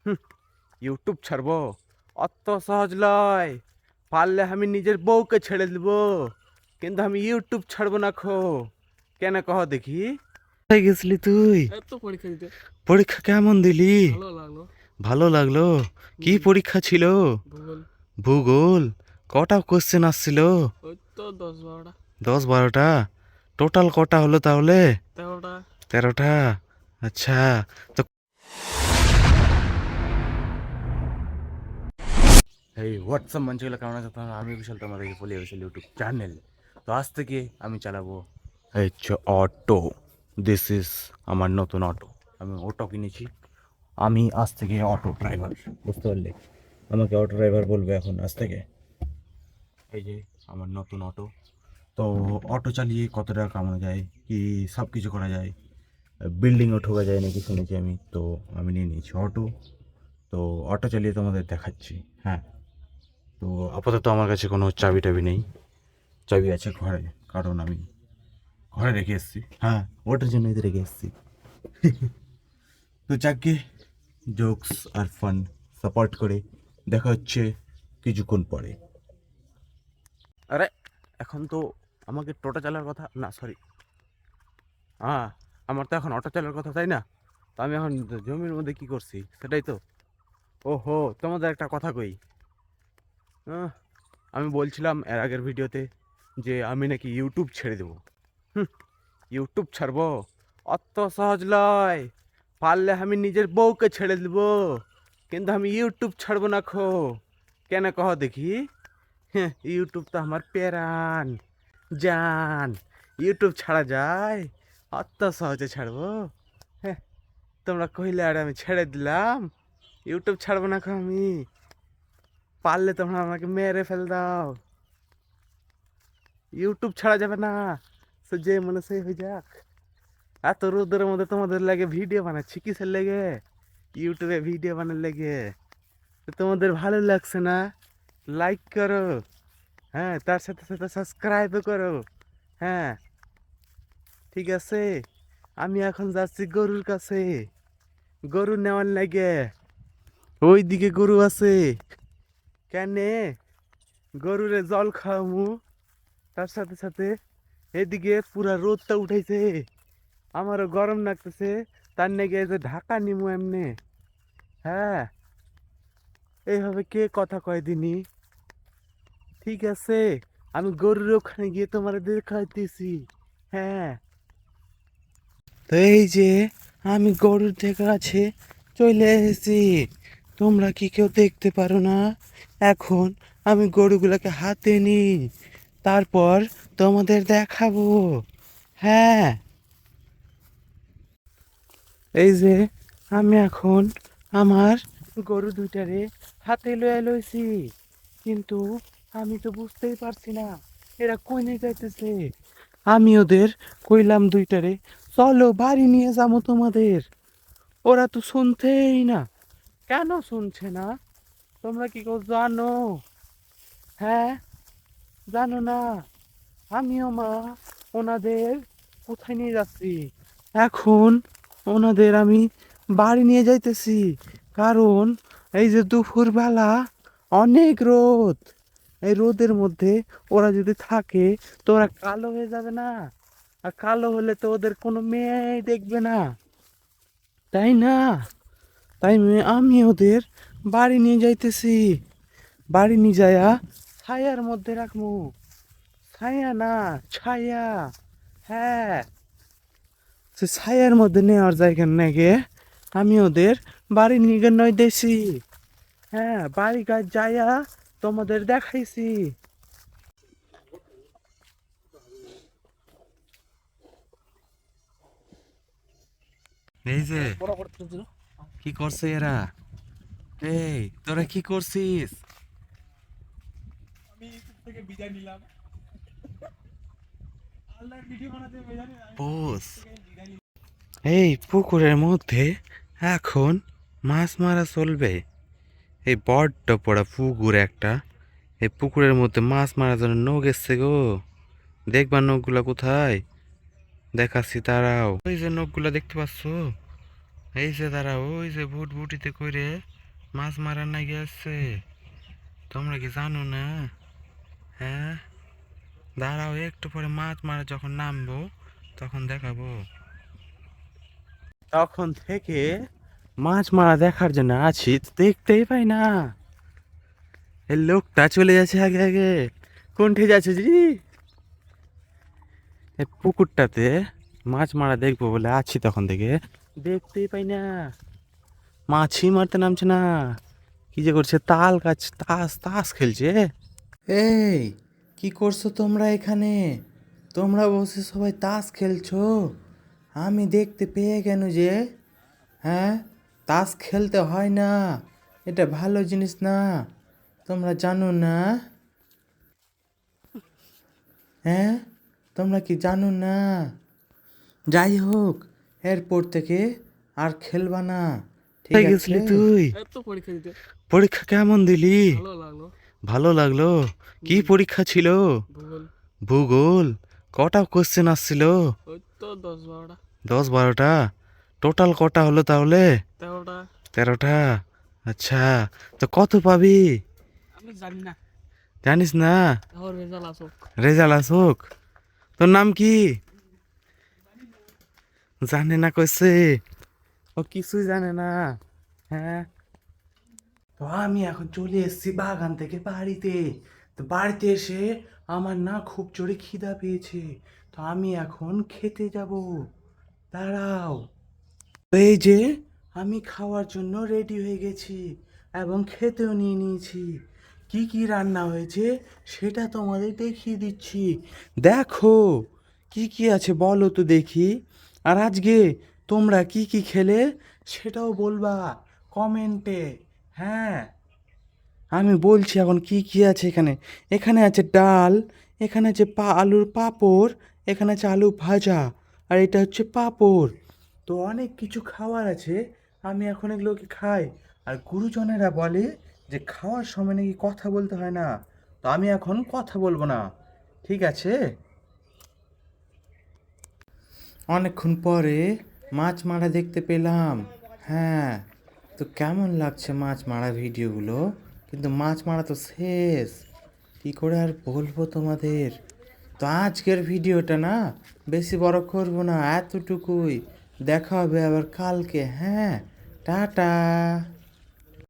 হুম, YouTube ছাড়বো অত সহজ লয়। পারলে আমি নিজের বউকে ছেড়ে দিব, কিন্তু আমি ইউটিউব ছাড়বো না খো। কেন কহ দেখি? কোথায় গেছিলি তুই? এই তো পরীক্ষা দিতে। পরীক্ষা কেমন দিলি? ভালো লাগলো। ভালো লাগলো? কি পরীক্ষা ছিল? ভূগোল। ভূগোল? কটা কোশ্চেন আসছিল? ওই তো 10-12টা। 10-12টা? টোটাল কটা হলো তাহলে? 13টা। 13টা? আচ্ছা। তো এই হোয়াটসঅ্যাপ মঞ্চগুলো কেমন আছে তোমার? আমি বিশাল তোমাদের বলে বিশাল ইউটিউব চ্যানেল। তো আজ থেকে আমি চালাবো এই অটো। দিস ইজ আমার নতুন অটো। আমি অটো কিনেছি। আমি আজ থেকে অটো ড্রাইভার, বুঝতে পারলে? আমাকে অটো ড্রাইভার বলবে এখন আজ থেকে। এই যে আমার নতুন অটো। তো অটো চালিয়ে কত টাকা কামানো যায়, কি সব কিছু করা যায়, বিল্ডিংও ঠোকা যায় নাকি শুনেছি আমি। তো আমি নিয়ে নিয়েছি অটো। তো অটো চালিয়ে তোমাদের দেখাচ্ছি। হ্যাঁ, তো আপাতত আমার কাছে কোনো চাবি টাবি নেই। চাবি আছে ঘরে, কারণ আমি ঘরে রেখে এসেছি। হ্যাঁ, ওটার জন্য এদের রেখে এসেছি। তো যাকে জোকস আর ফান সাপোর্ট করে দেখা হচ্ছে কিছুক্ষণ পরে। আরে এখন তো আমাকে টোটো চালার কথা না, সরি। হ্যাঁ, আমার তো এখন অটো চালার কথা, তাই না? তো আমি এখন জমির মধ্যে কি করছি সেটাই তো। ওহো, তোমাদের একটা কথা কই। আহ, আমি বলছিলাম এর আগের ভিডিওতে যে আমি নাকি ইউটিউব ছেড়ে দেবো। হুম, ইউটিউব ছাড়বো অত সহজ লয়। পারলে আমি নিজের বউকে ছেড়ে দিব, কিন্তু আমি ইউটিউব ছাড়বো না খো। কেন কহ দেখি? হ্যাঁ, ইউটিউব তো আমার প্যারান জান। ইউটিউব ছাড়া যায়? অত সহজে ছাড়বো? হ্যাঁ, তোমরা কইলে আর আমি ছেড়ে দিলাম। ইউটিউব ছাড়বো না খো আমি। পারলে তোমরা আমাকে মেরে ফেল দাও। ইউটিউব ছাড়া যাবে না, সে যে মনে সে হয়ে যাক। এত রোদের মধ্যে তোমাদের লাগে ভিডিও বানাচ্ছি কিসের লেগে? ইউটিউবে ভিডিও বানার লেগে। তো তোমাদের ভালো লাগছে না? লাইক করো। হ্যাঁ, তার সাথে সাথে সাবস্ক্রাইবও করো। হ্যাঁ, ঠিক আছে। আমি এখন যাচ্ছি গরুর কাছে, গরু নেওয়ার লাগে। ওই দিকে গরু আছে। কেনে গরুরে জল খাওয়ামু, তার সাথে সাথে এদিকে পুরা রোদটা উঠাইছে, আমারও গরম লাগতেছে। তার নাকি এই যে ঢাকা নিমু এমনি। হ্যাঁ, এইভাবে কে কথা কয় দিনি? ঠিক আছে, আমি গরুর ওখানে গিয়ে তোমার দেখাইতেছি। হ্যাঁ, তো এই যে আমি গরুর থেকে কাছে চলে এসেছি। তোমরা কি কেউ দেখতে পারো না? এখন আমি গরুগুলোকে হাতে নিই, তারপর তোমাদের দেখাবো। হ্যাঁ, এই যে আমি এখন আমার গরু দুইটারে হাতে লয়ে লইছি, কিন্তু আমি তো বুঝতেই পারছি না এরা কই নিয়ে যাইতেছে। আমি ওদের কইলাম দুইটারে, চলো বাড়ি নিয়ে যাবো তোমাদের। ওরা তো শুনছেই না। কেন শুনছে না? তোমরা কি কেউ জানো? হ্যাঁ, জানো না? আমিও মা ওনাদের কোথায় নিয়ে যাচ্ছি এখন? ওনাদের আমি বাড়ি নিয়ে যাইতেছি, কারণ এই যে দুপুরবেলা অনেক রোদ। এই রোদের মধ্যে ওরা যদি থাকে তো ওরা কালো হয়ে যাবে না? আর কালো হলে তো ওদের কোনো মেয়েই দেখবে না, তাই না? তাই আমি ওদের বাড়ি নিয়ে যাইতেছি। বাড়ি নিয়ে যায়া ছায়ার মধ্যে রাখবো। ছায়া না, ছায়া। হ্যাঁ, সে ছায়ার মধ্যে নেওয়ার জায়গা নাকি আমি ওদের বাড়ি নিয়ে নয় দেছি। হ্যাঁ, বাড়ি গাছ যায়া তোমাদের দেখাইছি। এই যে কি করছে এরা? এই তোরা কি করছিস? আমি ইউটিউব থেকে বিদায় নিলাম। আল্লাহর ভিডিও বানাতে বেজানে আমি পোষ, বিদায় নিলাম। এই পুকুরের মধ্যে এখন মাছ মারা চলবে। এই বড্ড বড় পুকুর একটা। এই পুকুরের মধ্যে মাছ মারার জন্য নৌক এসছে গো। দেখবার নৌকগুলা কোথায়? দেখাচ্ছি, তারাও ওই যে নৌকগুলা দেখতে পাচ্ছ। এই যে তারা ওই যে বুট বুটিতে করে মাছ মারার নাকি আসছে। তোমরা কি জানো না? হ্যাঁ, দাঁড়াও একটু পরে মাছ মারা যখন নামবো তখন দেখাবো। তখন থেকে মাছ মারা দেখার জন্য আছি, দেখতেই পাই না। এই লোকটা চলে যাচ্ছে আগে আগে। কোনঠে যাচ্ছে জি? এই পুকুরটাতে মাছ মারা দেখবো বলে আছি, তখন থেকে দেখতেই পাই না। মাছই মারতে নামছে না। কি যে করছে, তাল গাছ তাস তাস খেলছে। এই, কি করছো তোমরা এখানে? তোমরা বসে সবাই তাস খেলছো? আমি দেখতে পেয়ে কেন যে? হ্যাঁ, তাস খেলতে হয় না, এটা ভালো জিনিস না। তোমরা জানো না? হ্যাঁ, তোমরা কি জানো না? যাই হোক, এরপর থেকে আর খেলবা না, ঠিক আছে? তুই এই তো পরীক্ষা দিতে পরীক্ষা কেমন দিলি? ভালো লাগলো। ভালো লাগলো? কি পরীক্ষা ছিল? ভূগোল। ভূগোল? কটা কোশ্চেন আসছিল? ওই তো 10-12টা। 10-12টা? টোটাল কটা হলো তাহলে? 13টা। 13টা? আচ্ছা, তো কত পাবি? আমি জানি না, জানিস না? এখন রেজাল্ট আসুক। রেজাল্ট আসুক। তোর নাম কি? জানে না কইছে, ও কিছুই জানে না। হ্যাঁ, তো আমি এখন চলে এসেছি বাগান থেকে বাড়িতে। তো বাড়িতে এসে আমার না খুব জোরে খিদা পেয়েছে। তো আমি এখন খেতে যাব। দাঁড়াও। এই যে আমি খাওয়ার জন্য রেডি হয়ে গেছি এবং খেতেও নিয়ে নিয়েছি। কি কি রান্না হয়েছে সেটা তোমাদের দেখিয়ে দিচ্ছি। দেখো কি কি আছে বলো তো দেখি। আর আজকে তোমরা কি কি খেলে সেটাও বলবা কমেন্টে। হ্যাঁ, আমি বলছি এখন কি কি আছে এখানে। এখানে আছে ডাল, এখানে আছে আলুর পাঁপড়, এখানে আছে আলু ভাজা, আর এটা হচ্ছে পাঁপড়। তো অনেক কিছু খাবার আছে, আমি এখন এগুলোকে খাই। আর গুরুজনেরা বলে যে খাওয়ার সময় নাকি কথা বলতে হয় না। তো আমি এখন কথা বলবো না, ঠিক আছে? অনেকক্ষণ পরে মাছ মারা দেখতে পেলাম। হ্যাঁ, তো কেমন লাগছে মাছ মারা ভিডিওগুলো? কিন্তু মাছ মারা তো শেষ, কী করে আর বলবো তোমাদের। তো আজকের ভিডিওটা না বেশি বড় করবো না, এতটুকুই। দেখা হবে আবার কালকে। হ্যাঁ, টাটা।